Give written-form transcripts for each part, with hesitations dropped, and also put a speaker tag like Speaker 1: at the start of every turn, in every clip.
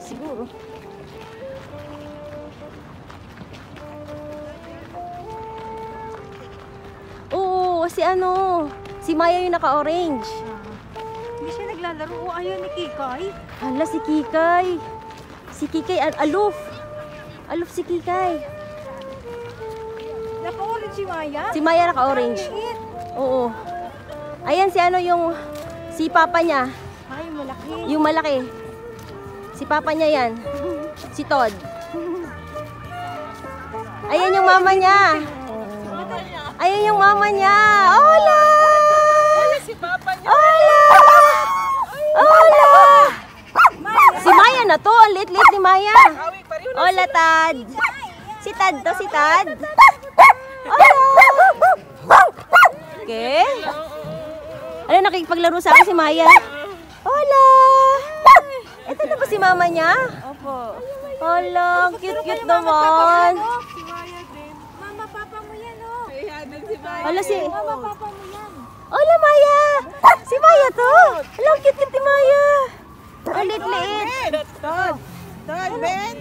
Speaker 1: siguro. Oo, si ano, si Maya yung naka-orange.
Speaker 2: Hindi siya naglalaro. O, ayaw ni Kikay.
Speaker 1: Hala, si Kikay. Si Kikay, aloof. Aloof si Kikay.
Speaker 2: Naka-orange si Maya?
Speaker 1: Si Maya naka-orange. Oo. Ayan si ano yung, si papa niya.
Speaker 2: Ay, malaki.
Speaker 1: Yung malaki. Si papa niya yan. Si Todd. Ayan yung mama niya. Ayan yung mama niya. Hola!
Speaker 2: Si Papa niya.
Speaker 1: Hola! Hola! Si Maya na to. Ang lit-lit ni Maya. Hola, Tad. Si Tad to, si Tad. Hola! Okay. Ano, nakikipaglaro sa akin si Maya. Hola! Ito na ba si mama niya?
Speaker 2: Opo.
Speaker 1: Hola, cute-cute naman.
Speaker 2: Si Maya din. Mama, papa mo yan, oh. Kaya din si Maya.
Speaker 1: Hola, si...
Speaker 2: Mama, papa mo yan.
Speaker 1: Hola, Maya! Si Maya to! Hello, cute-cute ni Maya! Ang lit-lit!
Speaker 2: Todd, Ben.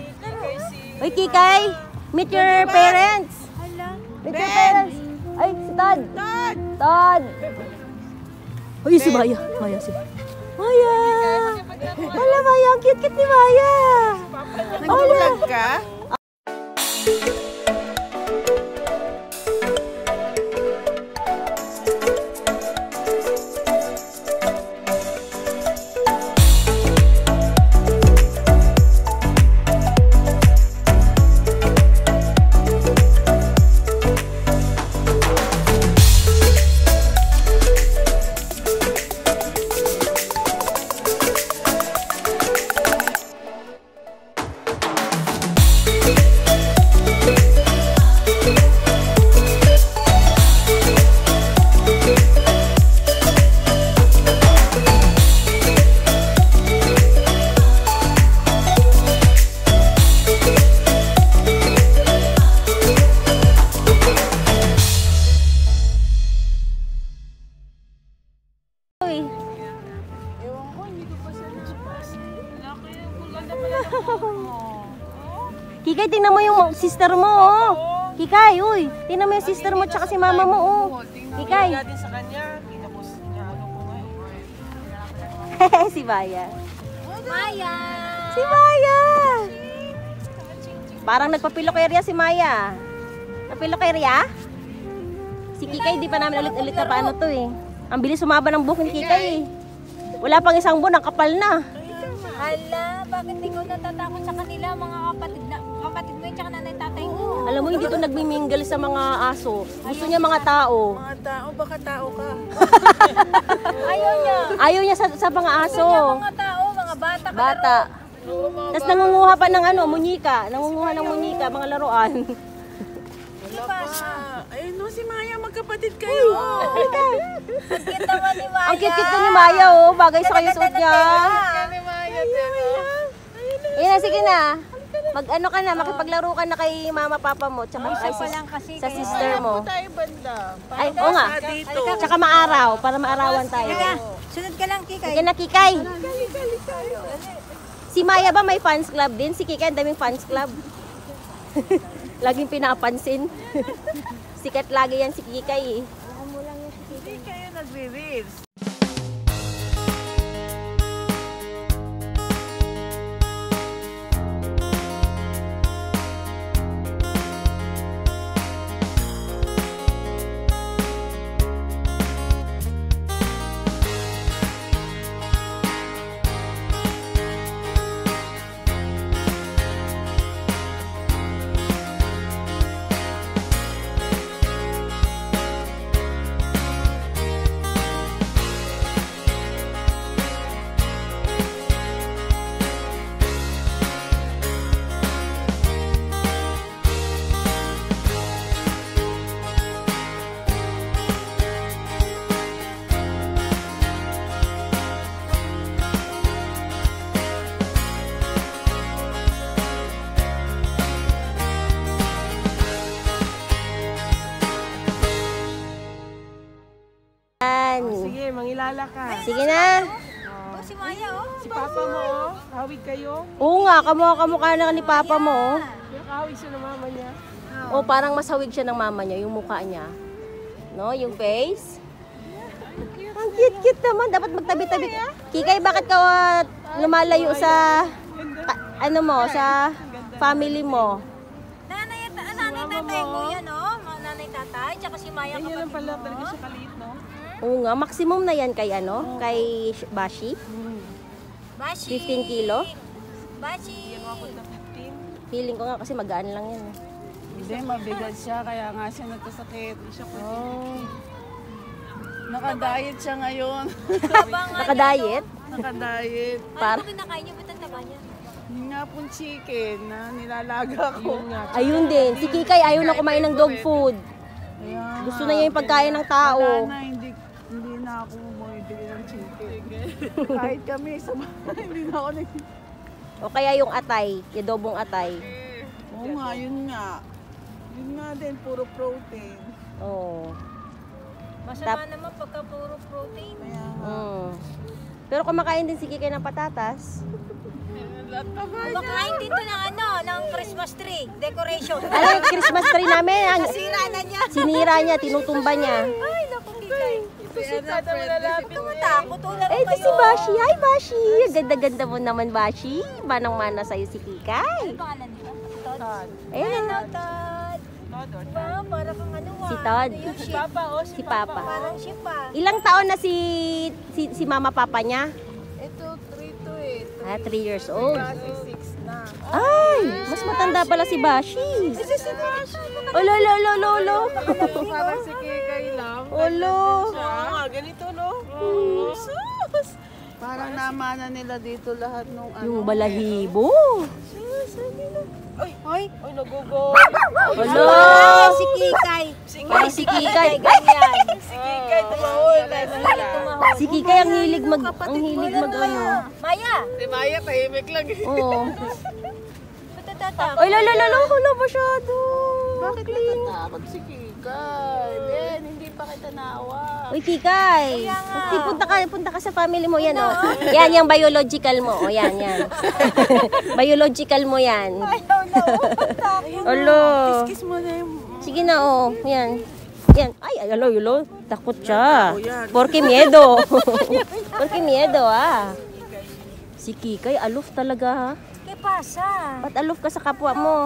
Speaker 1: Uy, Kikay! Meet your parents!
Speaker 2: Hala.
Speaker 1: Meet your parents! Ay, si Todd! Todd! Uy, si Maya! Maya, si... Maya! Hala, Maya! Ang cute-cute ni Maya!
Speaker 2: Nagbulag ka?
Speaker 1: Kikay, tingnan mo yung sister mo, oh. Kikay, uy. Tingnan mo yung sister mo tsaka si mama mo, oh. Kikay.
Speaker 2: din sa kanya. Kinapos niya, ano ko nga
Speaker 1: Si Maya.
Speaker 2: Maya!
Speaker 1: Si Maya! Parang nagpapilokerya si Maya. Napilokerya? Si Kikay, di pa namin ulit-ulit na paano to, eh. Ang bilis sumaba ng buhok ni Kikay, eh. Wala pang isang buwan, ang kapal na.
Speaker 2: Hala, bakit ikaw natatakot sa kanila, mga kapatid mo yun, tsaka nanay tatay mo?
Speaker 1: Alam mo, hindi to nagmiminggal sa mga aso. Gusto niya mga tao.
Speaker 2: Mga tao, baka tao ka. Ayaw niya.
Speaker 1: Ayaw niya sa mga aso.
Speaker 2: Mga tao, mga bata.
Speaker 1: Bata. Tapos nangunguha pa ng ano, munyika. Nangunguha ng munyika, mga laruan.
Speaker 2: Hindi pa siya. Ayun no, si Maya, magkapatid kayo. Ang cute naman ni Maya.
Speaker 1: Ang cute-cute ni Maya, oh. Bagay sa kayo suot niya.
Speaker 2: Ni Maya,
Speaker 1: Ayun na, sige na. Mag-ano ka na, makipaglaro ka na kay mama, papa mo, tsaka sa sister mo.
Speaker 2: tayo banda.
Speaker 1: Ay, oo nga.
Speaker 2: Dito.
Speaker 1: Tsaka maaraw, para maarawan tayo.
Speaker 2: Sunod ka lang, Kikay.
Speaker 1: Sige na, Kikay. Si Maya ba may fans club din? Si Kikay, ang daming fans club. Laging pinapansin. Sikat lagi yan si Kikay, eh.
Speaker 2: Hindi kayo nagre-reels.
Speaker 1: Yan.
Speaker 2: Sige, mangilala ka.
Speaker 1: Sige na.
Speaker 2: Si si Maya, oh.
Speaker 3: Si Papa mo, oh. Hawig kayo.
Speaker 1: Oo nga, kamukha na ni Papa mo. Oh.
Speaker 3: Nakahawig siya ng mama niya.
Speaker 1: O parang masawig siya ng mama niya, yung mukha niya. No, yung face. Ang cute-cute naman. Dapat magtabi-tabi. Kikay, bakit ka lumalayo sa ano mo, sa family mo?
Speaker 2: Nanay tatay mo yan, oh. Nanay tatay, tsaka si Maya
Speaker 3: Ganyan lang
Speaker 2: kapatid
Speaker 3: pala
Speaker 2: mo.
Speaker 3: talaga siya kaliit, no?
Speaker 1: Oo nga, maximum na yan kay ano, kay Bashi.
Speaker 2: Bashi.
Speaker 1: 15 kilo.
Speaker 2: Bashi.
Speaker 3: Ako na 15.
Speaker 1: Feeling ko nga kasi magaan lang yan.
Speaker 3: Hindi, mabigat siya. Kaya nga siya nagkasakit. Oh. Naka-diet siya ngayon.
Speaker 1: Naka-diet?
Speaker 3: Naka-diet.
Speaker 2: Ano kinakain niyo? Ba't ang taba niya?
Speaker 3: Yung nga pong chicken na nilalaga ko.
Speaker 1: Ayun din. Si Kikay ayaw na kumain ng dog food.
Speaker 3: Kaya
Speaker 1: Gusto na niya yung pagkain ng tao.
Speaker 3: wala na, hindi na ako bumibili ng chicken. Kahit kami sa bahay, hindi na ako nag...
Speaker 1: O kaya yung atay, yung dobong atay.
Speaker 3: Oo nga, yun nga. Yun nga din, puro protein.
Speaker 1: Oo.
Speaker 2: Masama naman pagka puro protein.
Speaker 3: Kaya nga.
Speaker 1: Mm. Pero kumakain din si Kikay ng patatas.
Speaker 2: Kumakain din to ng ano, ng Christmas tree, decoration.
Speaker 1: Ano yung Christmas tree namin?
Speaker 2: Sira na niya.
Speaker 1: Sinira niya, tinutumba niya.
Speaker 2: Ay, naku, Kikay. Tumatakot. Wala
Speaker 1: Eh, ito si Bashi. Hi, Bashi. Ang ganda-ganda mo naman, Bashi. Manang-mana sa'yo si Kikay.
Speaker 2: Ano pangalan niya? Todd.
Speaker 1: Ayan
Speaker 2: Hello,
Speaker 1: na.
Speaker 2: Todd. Wow, para kang ano ah.
Speaker 1: Si Todd.
Speaker 2: Ano yung ship?
Speaker 3: Papa, oh,
Speaker 1: Si Papa.
Speaker 2: Parang ship ah.
Speaker 1: Ilang taon na si mama papa niya?
Speaker 3: ito 3 to eh.
Speaker 1: 3 years old.
Speaker 3: Kasi 6 na.
Speaker 1: Ay, mas matanda pala si Bashi. Olo, lolo, lolo.
Speaker 3: Parang si Kikay lang.
Speaker 1: Olo.
Speaker 3: Ganito, no? Parang namana nila dito lahat nung ano.
Speaker 1: Yung balahibo.
Speaker 2: Hoy.
Speaker 3: Ay, nagugo.
Speaker 1: Olo.
Speaker 2: Si Kikay.
Speaker 1: Parang si Kikay.
Speaker 2: Ganyan.
Speaker 3: Si Kikay tumawid.
Speaker 1: Si Kikay ang hilig mag ano.
Speaker 2: Maya.
Speaker 3: Si Maya, tahimik lang eh.
Speaker 1: Oo.
Speaker 2: Ba't natatakot?
Speaker 1: Ay, lolo, lolo, wala masyado.
Speaker 3: Bakit natatakot si Kikay? Ben, hindi pa kita naawa.
Speaker 1: Uy, Kikay. Kasi punta ka sa family mo yan, oh. Yan, yung biological mo. O, yan. Biological mo yan. Olo.
Speaker 3: Kiss mo na yung...
Speaker 1: Sige na, oh. Yan. Yan. Ay, alo. Takot siya. Porque miedo. Porque miedo, ah. Si Kikay, aloof talaga, ha.
Speaker 2: ¿Qué pasa?
Speaker 1: Ba't aloof ka sa kapwa mo?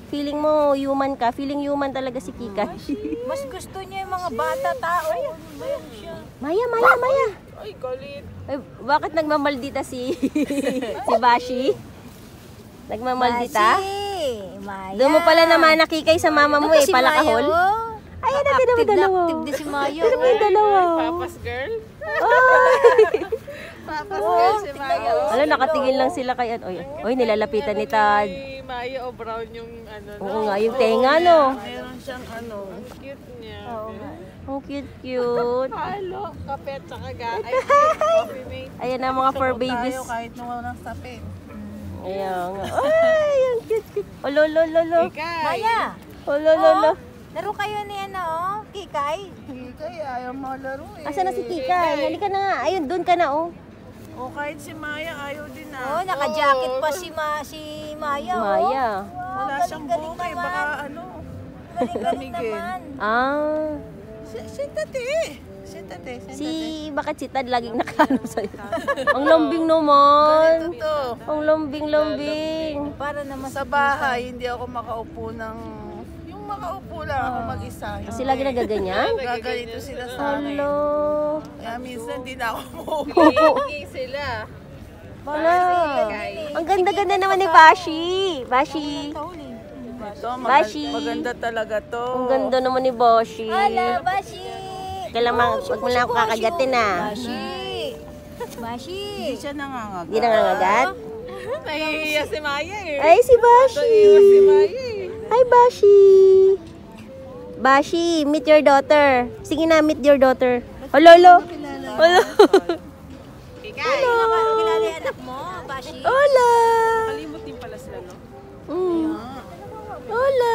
Speaker 1: Feeling mo human ka. Feeling human talaga si Kikay.
Speaker 2: Mas gusto niya yung mga bata tao. Ano ba yan siya?
Speaker 1: Maya.
Speaker 3: Ay, galit.
Speaker 1: Ay, bakit nagmamaldita si Bashi? Nagmamaldita?
Speaker 2: Maya.
Speaker 1: Doon mo pala naman nakikay sa mama mo eh, palakahol. Ayan na, tinan mo dalawa.
Speaker 2: Active din si Maya.
Speaker 1: Tinan mo yung dalawa.
Speaker 3: Papa's girl? Papa's
Speaker 1: Oh.
Speaker 3: girl si Maya.
Speaker 1: Alam, nakatingin lang sila kay oy, nilalapitan ni Tad.
Speaker 3: Si Maya o brown yung ano.
Speaker 1: Oo nga, yung tenga, no?
Speaker 3: Meron siyang ano. Cute niya.
Speaker 1: Ang cute.
Speaker 3: Halo, kape at saka ay, coffee mate.
Speaker 1: Ayan na mga fur babies.
Speaker 3: Tayo kahit nung walang sapin.
Speaker 1: Ayan nga. Ay, ang cute. Olo.
Speaker 3: Kikay.
Speaker 2: Maya.
Speaker 1: Olo.
Speaker 2: Laro kayo ni ano, Kikay.
Speaker 3: Kikay, ayaw mo laro eh.
Speaker 1: Asan na si Kikay? Halika na nga. Ayun, doon ka na, oh.
Speaker 3: O kahit si Maya, ayaw din
Speaker 2: Oh, naka-jacket pa si Maya. Oh.
Speaker 1: Maya.
Speaker 3: Wala siyang
Speaker 2: galing-galing
Speaker 3: bukay,
Speaker 2: naman.
Speaker 3: baka ano.
Speaker 2: Galing-galing
Speaker 3: Lamigin.
Speaker 2: naman.
Speaker 1: Ah.
Speaker 3: Sintate.
Speaker 1: Bakit si Tad laging nakahanap sa'yo? Ang lambing naman.
Speaker 3: Ito.
Speaker 1: Ang lambing.
Speaker 2: Para naman
Speaker 3: Sa bahay, hindi ako makaupo ng... Yung makaupo lang ako mag-isa.
Speaker 1: Kasi lagi nagaganyan?
Speaker 3: Gaganito sila sa akin.
Speaker 1: Hello.
Speaker 3: Kaya minsan di na ako umuwi.
Speaker 1: Opo.
Speaker 3: sila.
Speaker 1: Wala. Ang ganda-ganda naman ni Bashi. Bashi.
Speaker 3: Ito,
Speaker 1: Bashi.
Speaker 3: maganda talaga to.
Speaker 1: Ang ganda naman ni Bashi.
Speaker 2: Ala, Bashi.
Speaker 1: Kailangan wag mo lang ako kakagatin ah.
Speaker 2: Bashi.
Speaker 3: Hindi siya nangangagat.
Speaker 1: Hindi nangangagat?
Speaker 3: Nahihiya si Maya eh.
Speaker 1: Ay, si Bashi.
Speaker 3: Si Maya eh.
Speaker 1: Hi, Bashi. Bashi, meet your daughter. Sige na, meet your daughter. Hello.
Speaker 2: Hello. Kilala yung anak mo, Bashi.
Speaker 1: Hola.
Speaker 3: Kalimot din pala sila, no?
Speaker 1: Hola.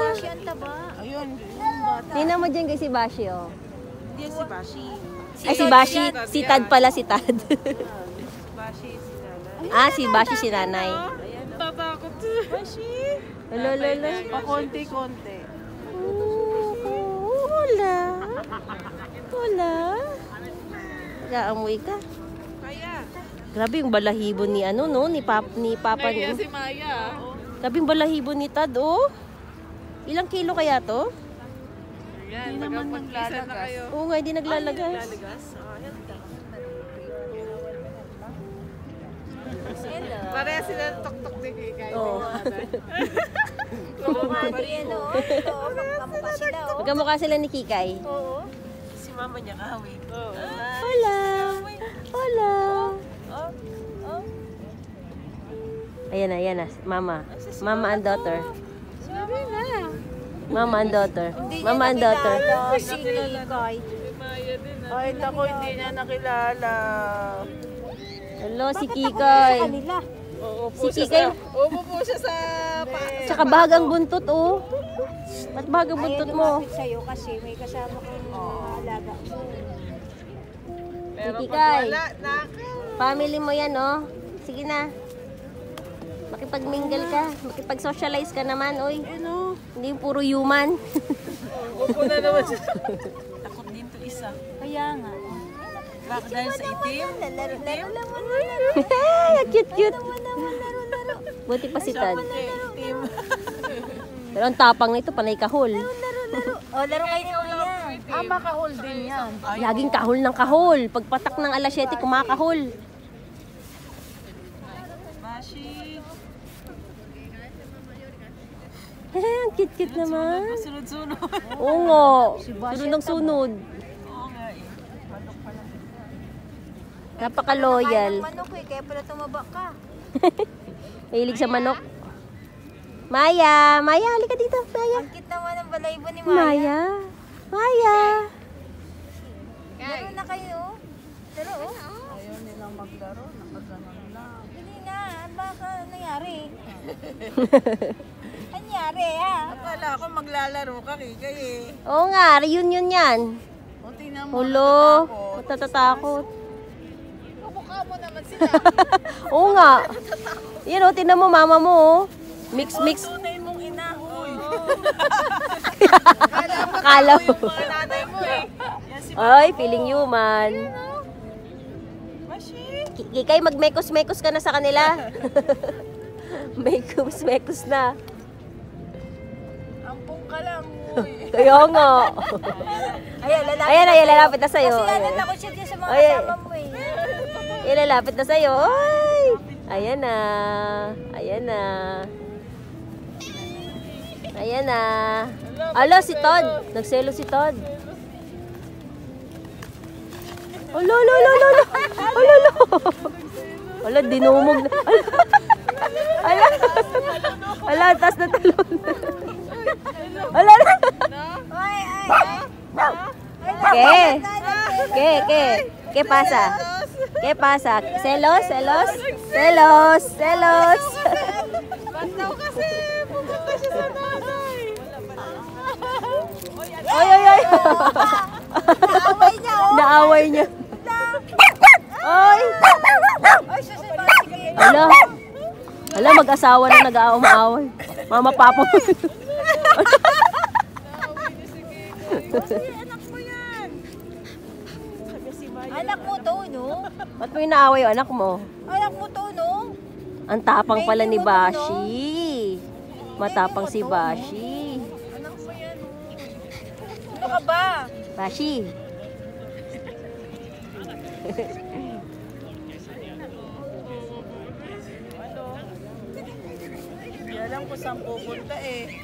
Speaker 2: Bashi ang taba.
Speaker 3: Ayun, yung bata.
Speaker 1: Tingnan mo dyan kay si Bashi, oh.
Speaker 3: Hindi si Bashi.
Speaker 1: Ay, si Bashi. Si Tad pala, si Tad.
Speaker 2: Bashi, si nanay.
Speaker 1: Ah, si Bashi si nanay.
Speaker 2: Ayan, tatakot. Bashi.
Speaker 1: Lolo, lolo.
Speaker 3: Pakonti-konti.
Speaker 1: Wala. Wala. Nag-aamoy ka.
Speaker 2: Kaya.
Speaker 1: Grabe yung balahibo ni ano, no? Ni Papa
Speaker 2: Kaya
Speaker 1: niyo.
Speaker 2: si Maya.
Speaker 1: Grabe yung balahibo ni Tad, oh. Ilang kilo kaya to?
Speaker 2: Ayan, magpag-isa na kayo.
Speaker 1: Oo nga, hindi naglalagas.
Speaker 2: Lalagas. Pareha sila tok-tok ni Kikay.
Speaker 1: Oo.
Speaker 4: oh.
Speaker 1: Magkamukha sila ni Kikay.
Speaker 2: Oo. Si mama niya kahawig. Oo.
Speaker 1: Hola! Hola! Ayan na, ayan na. Mama. Mama and daughter. Mama and daughter. Mama and daughter.
Speaker 4: Si Kikay.
Speaker 2: Si Maya din ah.
Speaker 3: Ay, naku, hindi niya nakilala.
Speaker 1: Hello, si Kikay.
Speaker 2: Uupo
Speaker 1: Si
Speaker 2: siya
Speaker 1: Kikay.
Speaker 2: Uupo po siya sa
Speaker 1: Tsaka bagang buntot, oh. Ba't bagang buntot mo?
Speaker 4: Sa'yo kasi may kasama kang alaga.
Speaker 2: Pero
Speaker 1: Si
Speaker 2: pag
Speaker 1: Kikay.
Speaker 2: wala,
Speaker 1: Family mo yan, oh. Sige na. Makipag-mingle ka. Makipag-socialize ka naman, oy. Hindi yung puro human.
Speaker 2: Upo na naman siya. Takot din to isa.
Speaker 4: Kaya nga.
Speaker 2: Bakit dahil sa itim?
Speaker 4: Laro lang mo.
Speaker 1: Cute, cute. Buti pa si Tad.
Speaker 2: Itim.
Speaker 1: Pero ang tapang nito, panay kahol.
Speaker 4: O, laro kayo ni Kuya.
Speaker 3: Makahol din yan.
Speaker 1: Laging kahol ng kahol. Pagpatak ng alas 7, kumakahol.
Speaker 2: Bashi.
Speaker 1: Ang cute-cute naman.
Speaker 2: Sunod-sunod.
Speaker 1: Oo nga. Sunod ng sunod.
Speaker 2: Oo nga eh.
Speaker 1: Napaka-loyal.
Speaker 4: Manok eh, kaya pala tumaba ka.
Speaker 1: Mahilig sa manok. Maya! Maya, halika dito. Maya.
Speaker 4: Ang cute naman ng balaybo ni Maya.
Speaker 1: Maya. Maya.
Speaker 4: Laro na kayo. Laro oh.
Speaker 3: Ayaw nilang maglaro. Nakaganon lang.
Speaker 4: Hindi nga, baka nangyari. Nangyari ha.
Speaker 2: Akala ko maglalaro ka, Kikay eh.
Speaker 1: Oo nga, reunion yan.
Speaker 3: O, tingnan mo.
Speaker 1: Hulo. Matatatakot.
Speaker 2: Kamukha mo naman sila.
Speaker 1: Oo nga. Yan o, tinan mo mama mo oh. Mix.
Speaker 2: Tunay mong ina. Uy.
Speaker 1: Akala mo.
Speaker 2: Mga nanay mo eh. Yan si
Speaker 1: Ay, feeling human.
Speaker 2: Bashi.
Speaker 1: Kikay, mag-mekos-mekos ka na sa kanila. Mekos-mekos na.
Speaker 2: Ampong ka lang. Uy.
Speaker 1: Kaya nga. Ayan, lalapit na sa'yo.
Speaker 4: Kasi ano takot siya dyan sa mga
Speaker 1: Ay.
Speaker 4: kasama mo eh.
Speaker 1: Lalapit na sa'yo. Ay! Ayan na. Ayan na. Ayan na. Alo, si Todd. Nagselo si Todd. Alo. Alo, dinumog na. Alo, taas na talon. Alo.
Speaker 4: Ay.
Speaker 1: ¿Qué pasa? ¿Qué pasa? ¿Celos?
Speaker 2: Ba't daw kasi pumunta siya sa nanay?
Speaker 1: Ay.
Speaker 4: Naaway niya oh.
Speaker 1: Naaway niya. Ay!
Speaker 4: Ay, sige.
Speaker 1: Ala, mag-asawa na nag-aaway. Mama, papa.
Speaker 2: Anak mo yan.
Speaker 4: Anak mo to, no?
Speaker 1: Ba't mo inaaway yung anak mo?
Speaker 4: Anak mo to, no?
Speaker 1: Ang tapang pala ni Bashi. Matapang si Bashi.
Speaker 4: Ano ka ba?
Speaker 1: Bashi.
Speaker 3: Hindi alam kung saan pupunta eh.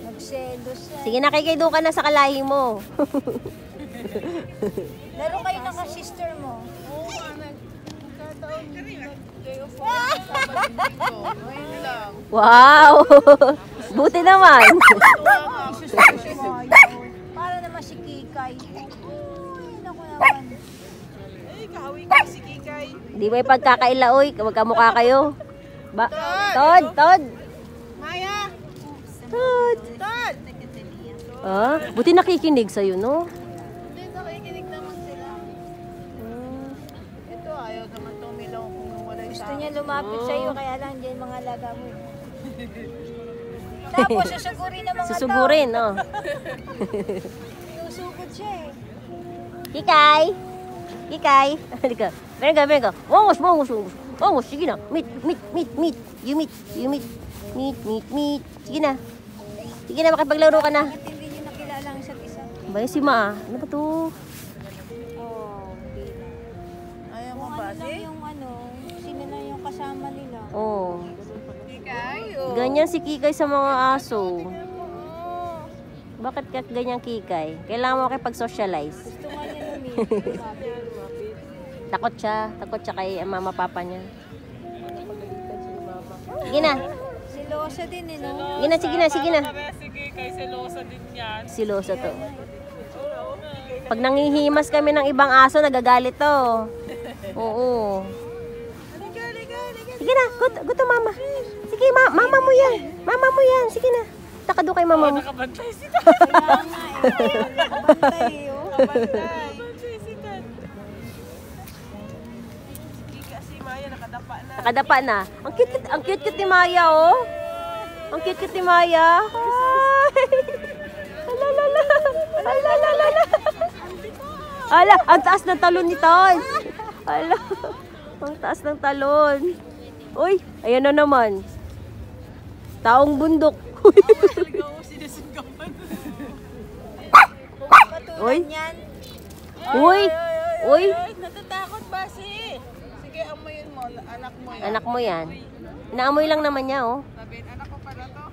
Speaker 4: Nagselos siya.
Speaker 1: Sige na, Kikay, doon ka na sa kalahi mo.
Speaker 4: Laro kayo ng ka-sister mo.
Speaker 3: Oo nga, nagkataon day of Ngayon lang.
Speaker 1: Wow! Buti naman.
Speaker 4: Para naman si Kikay. Uy, naku naman.
Speaker 2: Eh, kahawig ka si Kikay.
Speaker 1: Di ba yung pagkakaila, oy? Magkamukha kayo. Todd!
Speaker 2: Maya!
Speaker 1: Todd!
Speaker 2: Todd!
Speaker 1: Ah, buti nakikinig sa'yo, no?
Speaker 3: Hindi, nakikinig naman sila. Ito, ayaw
Speaker 4: niya lumapit sa'yo, kaya lang dyan mga alaga mo. Tapos susugurin ng mga
Speaker 1: Susugurin, oh.
Speaker 4: Susugod siya eh.
Speaker 1: Kikay! Kikay! Halika. Venga. Vamos. Vamos, sige na. Meet. You meet. Meet. Sige na. Sige na, makipaglaro ka na.
Speaker 4: Bakit hindi niyo nakilala ang isa't isa?
Speaker 1: Ba yung si Ma? Ano ba to?
Speaker 4: Oh, hindi na.
Speaker 2: Ayaw mo
Speaker 4: Kung
Speaker 2: ba?
Speaker 4: ano lang yung sino na yung kasama nila.
Speaker 1: Oh.
Speaker 2: Kikay, oh.
Speaker 1: Ganyan si Kikay sa mga aso. Bakit ka ganyan, Kikay? Kailangan mo makipag-socialize.
Speaker 4: Gusto nga niya lumapit.
Speaker 1: Takot siya kay mama papa niya. Sige na.
Speaker 4: Silosa din eh, no?
Speaker 1: Sige na.
Speaker 2: Sige, kay selosa din yan.
Speaker 1: Siloso to. Pag nangihimas kami ng ibang aso, nagagalit to. Oo. Sige na, guto mama. Sige, mama mo yan. Sige na. Taka doon kay mama mo.
Speaker 2: Nakabantay si Tad.
Speaker 4: Kaya nga eh. Nakabantay eh, oh.
Speaker 2: Nakabantay si Tad. Kika si Maya nakadapa na.
Speaker 1: Nakadapa na. Ang cute ni Maya, oh. Ang cute ni Maya. Hi. Alalala. Ala, ang taas ng talon ni Todd. Ala, ang taas ng talon. Uy, ayan na naman. Taong bundok.
Speaker 2: Talaga ako sinusugapan.
Speaker 1: Uy.
Speaker 4: Yan.
Speaker 1: Uy.
Speaker 2: Natatakot ba si? Sige, amoyin mo. Anak mo yan.
Speaker 1: Anak mo yan. Inaamoy lang naman niya, oh.
Speaker 2: Sabihin, anak ko pala to.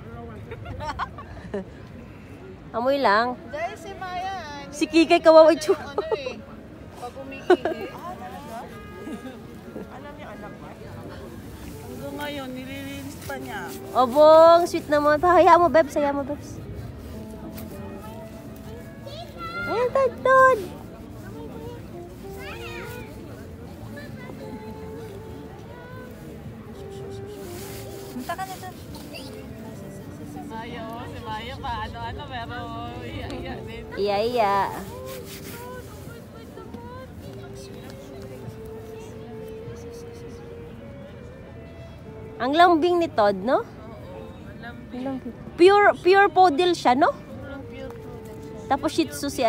Speaker 1: Amoy lang.
Speaker 2: Dahil si Maya,
Speaker 1: Si Kikay kawawa itsura.
Speaker 2: ano eh, pag umikinig. Alam niya anak mo. Hanggang ngayon, nililinis pa niya.
Speaker 1: Obong, sweet naman. Hayaan mo, Bebs. Ayan, Todd.
Speaker 4: Punta ka na doon.
Speaker 2: Si Maya pa, ano-ano, pero iya din.
Speaker 1: Iya. Ang lambing ni Todd, no? Lambing. Pure poodle siya, no? Tapos Shih Tzu si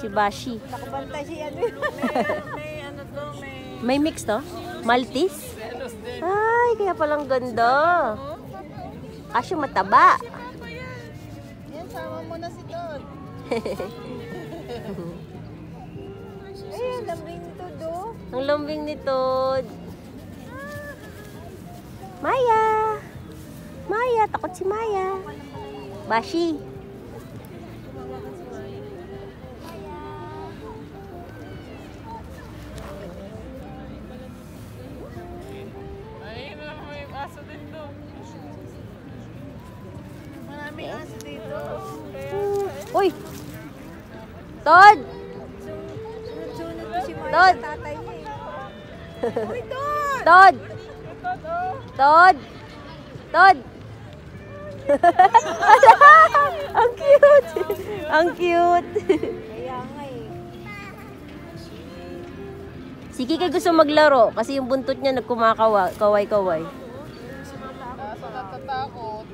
Speaker 1: Bashi.
Speaker 4: Nakabantay si ano.
Speaker 2: May ano to,
Speaker 1: May mix, to? Maltese? Ay, kaya palang ganda. Kasi mataba.
Speaker 2: yan, sama mo na si Todd.
Speaker 4: Ay, lambing to do.
Speaker 1: Ang lambing ni Todd. Maya, takot si Maya. Bashi.
Speaker 2: Ay, may aso din doon. Maraming aso dito.
Speaker 1: Uy! Todd!
Speaker 4: Sunod-sunod ko si Maya
Speaker 1: Todd!
Speaker 4: sa tatay niya eh.
Speaker 1: Todd! Ang cute! Ang cute!
Speaker 4: Kaya nga eh.
Speaker 1: Si Kikay gusto maglaro kasi yung buntot niya nagkumakaway-kaway.
Speaker 2: Natatakot.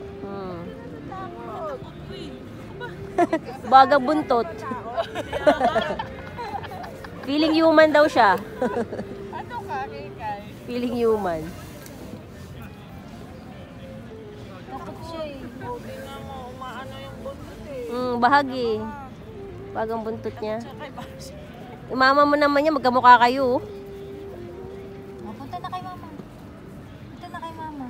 Speaker 1: Bagang buntot. Feeling human daw siya.
Speaker 2: Ano ka, Kikay?
Speaker 1: Feeling human.
Speaker 4: Takot siya eh.
Speaker 2: Tingnan mo, umaano yung buntot eh.
Speaker 1: Bahagi. Bagang buntot niya.
Speaker 2: Kay Bashi.
Speaker 1: Yung mama mo naman niya, magkamukha kayo.
Speaker 4: Oh, punta na kay mama. Punta ka na mama.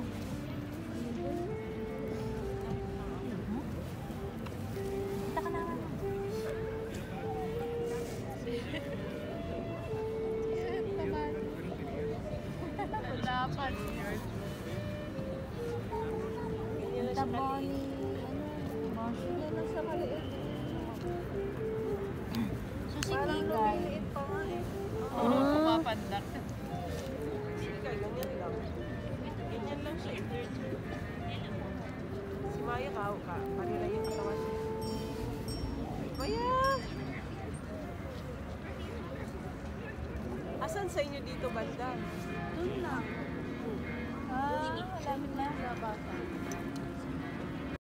Speaker 2: Dapat.
Speaker 4: Punta ba ni Marshall na lang sa maliit. So si Kikay.
Speaker 2: Oo, pumapandak. Kikay, ganyan lang. Ganyan lang siya. Si Maya ka. Panila yung katawan. Maya! Asan sa inyo dito banda? Doon lang.